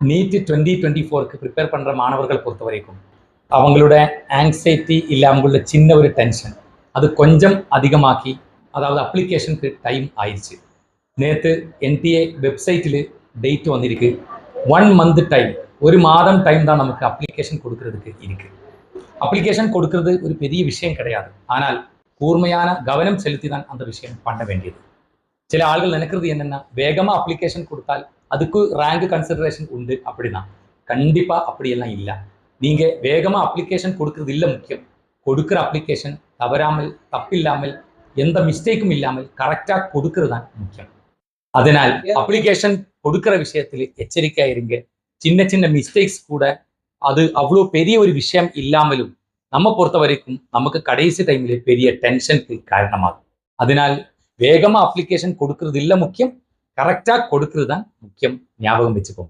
NEET 2024க்கு prepare பண்ணுற மாணவர்கள் பொறுத்த வரைக்கும் அவங்களோட ஆங்ஸைட்டி இல்லை அவங்களோட சின்ன ஒரு டென்ஷன் அது கொஞ்சம் அதிகமாக்கி, அதாவது அப்ளிகேஷனுக்கு டைம் ஆயிடுச்சு. நேற்று என்டிஏ வெப்சைட்டில் டேட் வந்திருக்கு. 1 மந்த் டைம், ஒரு மாதம் டைம் தான் நமக்கு அப்ளிகேஷன் கொடுக்கறதுக்கு இருக்கு. அப்ளிகேஷன் கொடுக்கறது ஒரு பெரிய விஷயம் கிடையாது, ஆனால் கூர்மையான கவனம் செலுத்தி தான் அந்த விஷயம் பண்ண வேண்டியது. சில ஆள்கள் நினைக்கிறது என்னன்னா, வேகமா அப்ளிகேஷன் கொடுத்தால் அதுக்கு ரேங்க் கன்சிடரேஷன் உண்டு அப்படின்னா கண்டிப்பா அப்படியெல்லாம் இல்லை. நீங்க வேகமா அப்ளிகேஷன் கொடுக்கறது இல்லை முக்கியம். கொடுக்குற அப்ளிகேஷன் தவறாமல், தப்பில்லாமல், எந்த மிஸ்டேக்கும் இல்லாமல் கரெக்டா கொடுக்கறது தான் முக்கியம். அதனால் அப்ளிகேஷன் கொடுக்கிற விஷயத்தில் எச்சரிக்கையா இருங்க. சின்ன சின்ன மிஸ்டேக்ஸ் கூட அது அவ்வளோ பெரிய ஒரு விஷயம் இல்லாமலும் நம்ம பொறுத்த வரைக்கும் நமக்கு கடைசி டைம்ல பெரிய டென்ஷனுக்கு காரணமாகும். அதனால் வேகமா அப்ளிகேஷன் கொடுக்கறது இல்லை முக்கியம், கரெக்டா கொடுக்கறது தான் முக்கியம். ஞாபகம் வச்சுக்கோங்க.